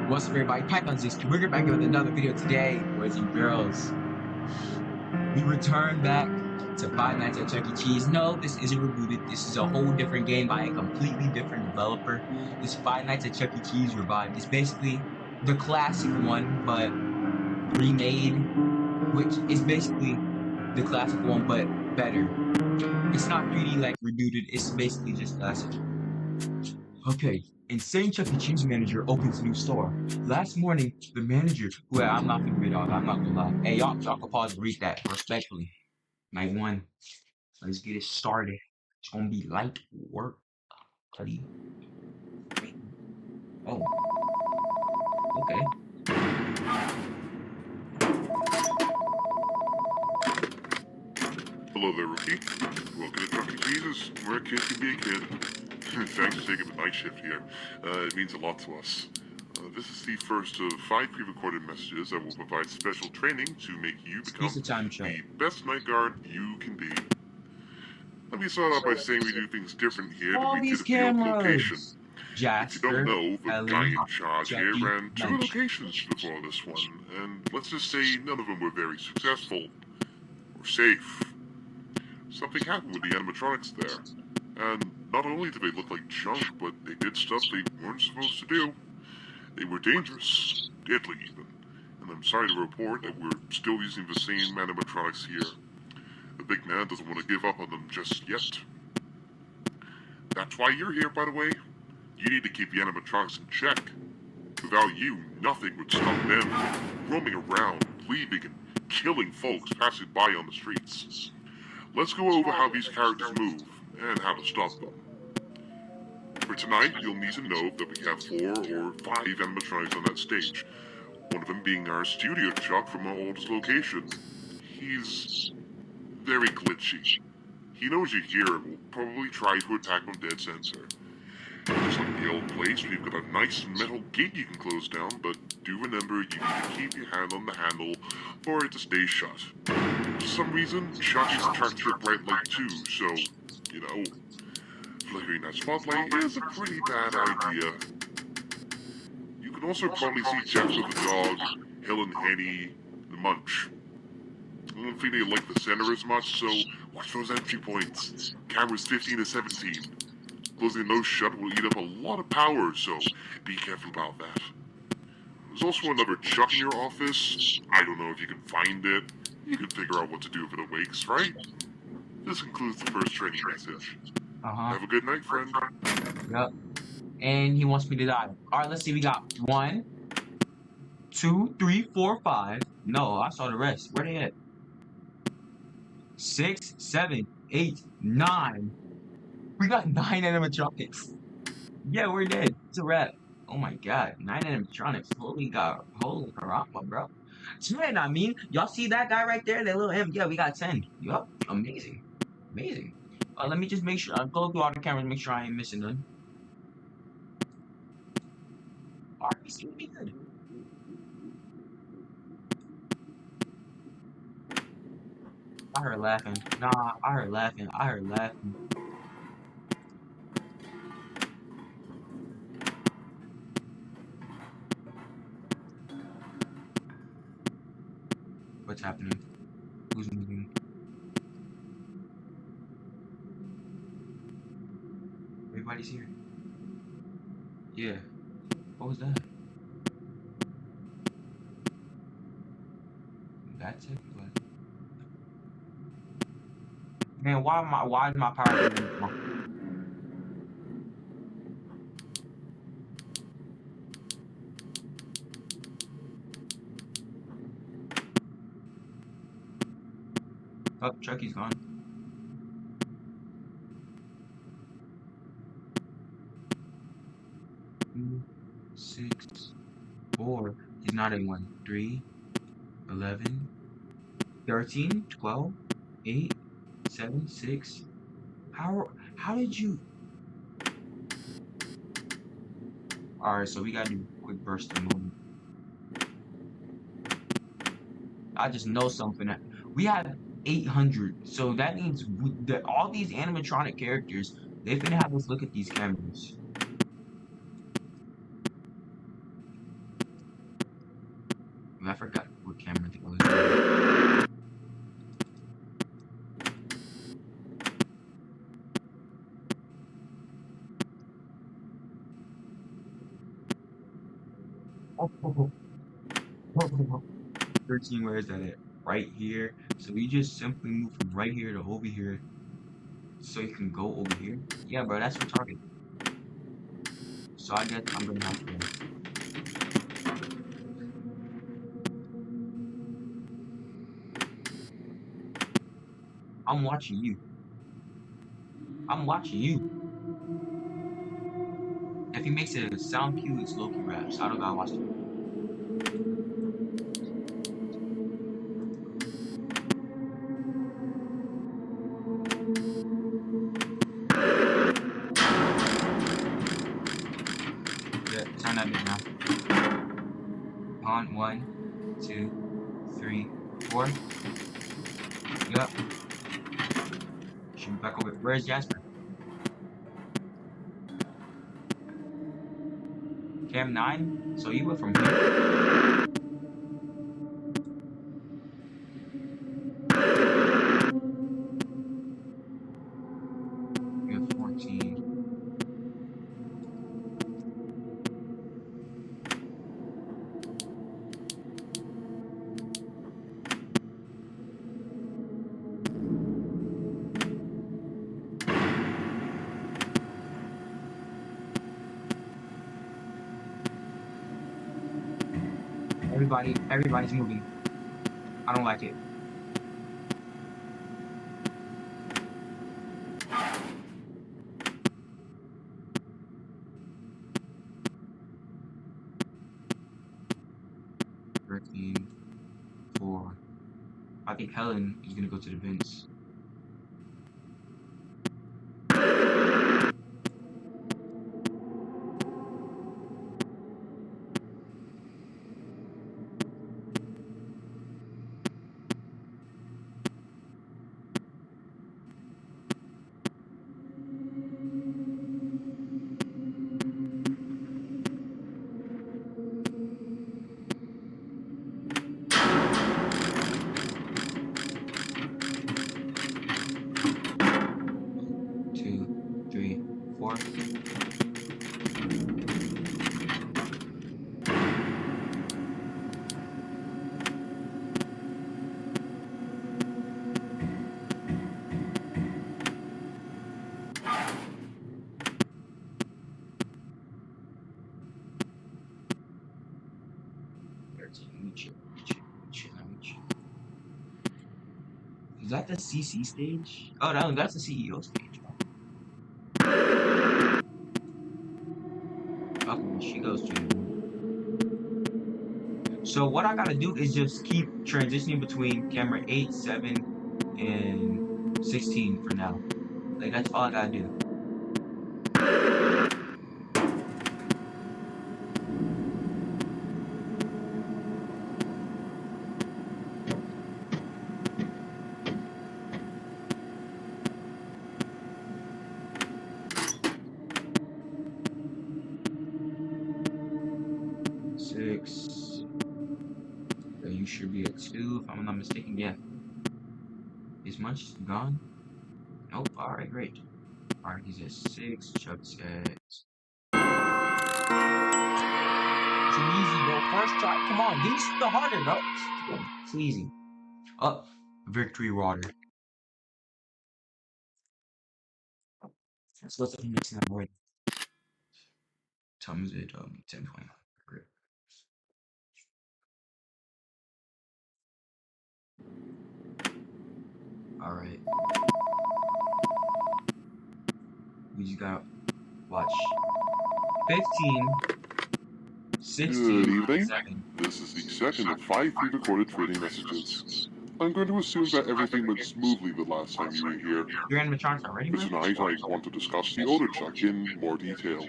What's up, everybody? Python's this. We're back with another video today, boys and girls. We return back to Five Nights at Chuck E. Cheese. No, this isn't rebooted. This is a whole different game by a completely different developer. This Five Nights at Chuck E. Cheese Revived is basically the classic one, but remade, which is basically the classic one, but better. It's not 3D like rebooted. It's basically just classic. Okay, insane Chuck E. Cheese manager opens new store. Last morning, the manager, who I'm not gonna read off, I'm not gonna lie. Hey, y'all can pause and read that respectfully. Night one. Let's get it started. It's gonna be light work, buddy. Oh, okay. Hello there, rookie. Welcome to Chuck E. Cheese's, where a kid can be a kid. Thanks for taking the night shift here. It means a lot to us. This is the first of 5 pre-recorded messages that will provide special training to make you become the best night guard you can be. Let me start out by saying we do things different here than we did at the old location. Jasper, if you don't know, the Ellen, guy in charge Jackie, here ran 2 Lunch. locations before this one, and let's just say none of them were very successful or safe. Something happened with the animatronics there, and not only did they look like junk, but they did stuff they weren't supposed to do. They were dangerous, deadly even, and I'm sorry to report that we're still using the same animatronics here. The big man doesn't want to give up on them just yet. That's why you're here, by the way. You need to keep the animatronics in check. Without you, nothing would stop them from roaming around, leaving and killing folks passing by on the streets. Let's go over how these characters move, and how to stop them. For tonight, you'll need to know that we have 4 or 5 animatronics on that stage. One of them being our studio Chuck from our oldest location. He's very glitchy. He knows you're here and will probably try to attack on dead center. Just like the old place, we've got a nice metal gate you can close down, but do remember you need to keep your hand on the handle for it to stay shut. For some reason, Chuck is attracted to a bright light too, so, you know, flickering that spotlight is a pretty bad idea. You can also probably see Jack with the dog, Helen, Henny, and Munch. I don't think they like the center as much, so watch those entry points. Cameras 15 to 17. Closing those shut will eat up a lot of power, so be careful about that. There's also another Chuck in your office. I don't know if you can find it. You can figure out what to do if it awakes, right? This concludes the first training message. Have a good night, friend. Yep. And he wants me to die. Alright, let's see. We got 1, 2, 3, 4, 5. No, I saw the rest. Where they at? 6, 7, 8, 9. We got 9 animatronics. Yeah, we're dead. It's a wrap. Oh my god, 9 animatronics. Holy caramba, bro. 10, I mean. Y'all see that guy right there? That little M? Yeah, we got 10. Yup. Amazing. Amazing. Let me just make sure. I'll go through all the cameras and make sure I ain't missing none. Alright, he's gonna be good. I heard laughing. Nah, I heard laughing. I heard laughing. What's happening? Who's moving? Everybody's here. Yeah. What was that? That's it. But... man, why is my power oh, Chucky's gone. Two, 6, 4. He's not in 1. 3, 11, 13, 12, 8, 7, 6. How did you? Alright, so we gotta do a quick burst of movement. I just know something. We have 800, so that means that all these animatronic characters, they're gonna have us look at these cameras. 13, where is that at? Right here. So you just simply move from right here to over here so you can go over here. Yeah, bro, that's retarded. So I guess I'm gonna have to. I'm watching you. I'm watching you. If he makes a sound cue, it's Loki rap. So I don't gotta watch it. Yeah, turn that bit now. On 1, 2, 3, 4. Yup. Should be back over. Where's Jasper? Cam 9. So you went from here. You have 14. Everybody's moving. I don't like it. Hurricane 4. I think Helen is gonna go to the vents. Two, 3, 4. Is that the CC stage? Oh no, that's the CEO stage. Okay, she goes to. So what I gotta do is just keep transitioning between camera 8, 7, and 16 for now. Like that's all I gotta do. Six. So you should be at 2 if I'm not mistaken. Yeah. Is Munch gone? Nope. Alright, great. Alright, he's at 6. Chuck's at. Too easy, bro. First try. Come on, give me something harder, bro. It's too easy. Up. Victory water. So let's go to the next number. Time is at 10:20. Great. Alright. We just gotta watch. 15. 16. Good evening. 7. This is the second of 5 pre-recorded trading messages. I'm going to assume that everything went smoothly the last time you were here. Your animatronics are ready, But bro? tonight I want to discuss the odor check in more detail.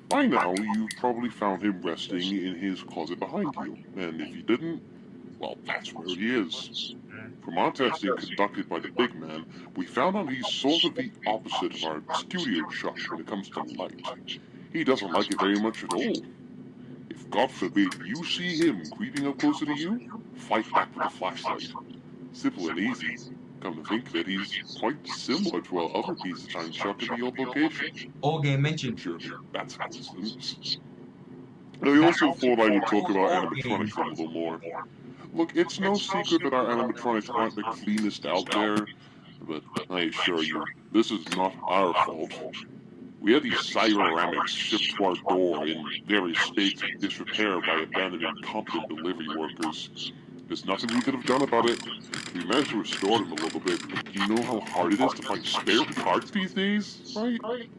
By now, you've probably found him resting in his closet behind you, and if you didn't, well, that's where he is. From our testing conducted by the big man, we found out he's sort of the opposite of our studio Chuck when it comes to light. He doesn't like it very much at all. If God forbid you see him creeping up closer to you, fight back with a flashlight. Simple and easy. Come to think of it, he's quite similar to our other piece of time Chuck in the old location. Old game mentioned. Surely that's a coincidence. I That also also thought I would for talk old, about old games. animatronics a little more. Look, it's no secret that our animatronics aren't the cleanest out there, but I assure you, this is not our fault. We had these cyberamics shipped to our door in various states of disrepair by abandoned incompetent delivery workers. There's nothing we could have done about it. We managed to restore them a little bit, but you know how hard it is to find spare parts these days, right?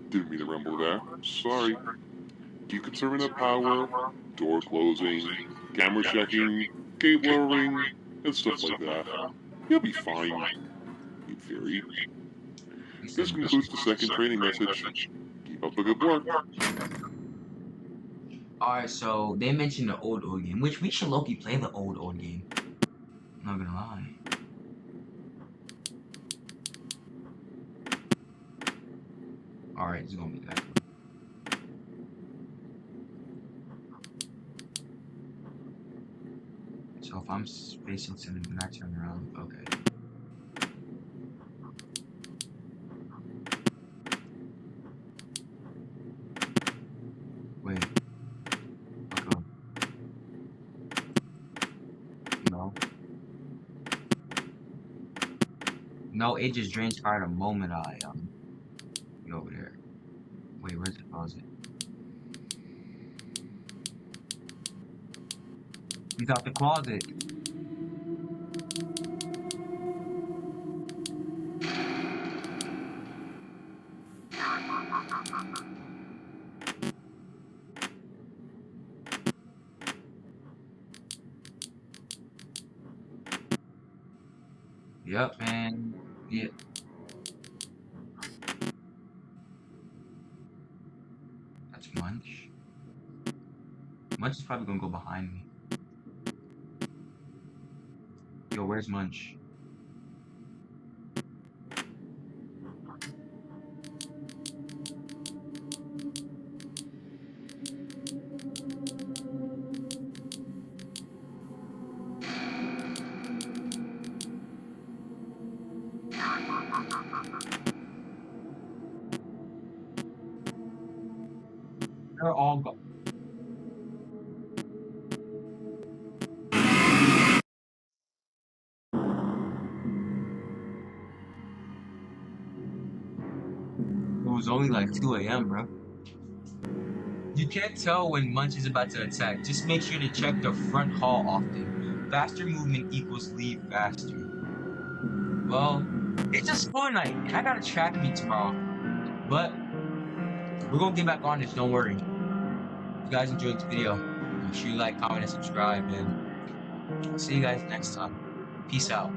Didn't mean to ramble there. Sorry. Keep conserving that power, door closing, camera checking, gate lowering, and stuff like that. You'll be fine, in theory. He said, This concludes the second training message. Keep up the good work. alright, so they mentioned the old game, which we should low-key play the old game. I'm not gonna lie. Alright, it's gonna be that. So if I'm facing something and I turn around, okay. Wait. Okay. No. No, it just drains fire the moment I get over there. Wait, where's the closet? He's out the closet. Yep, man. Yeah. That's Munch. Munch is probably gonna go behind me. Yo, where's Munch? They're all go. It was only like 2 a.m., bro. You can't tell when Munch is about to attack. Just make sure to check the front hall often. Faster movement equals leave faster. Well, it's a school night, and I got a track meet tomorrow. But we're gonna get back on this, don't worry. If you guys enjoyed this video, make sure you like, comment, and subscribe, and I'll see you guys next time. Peace out.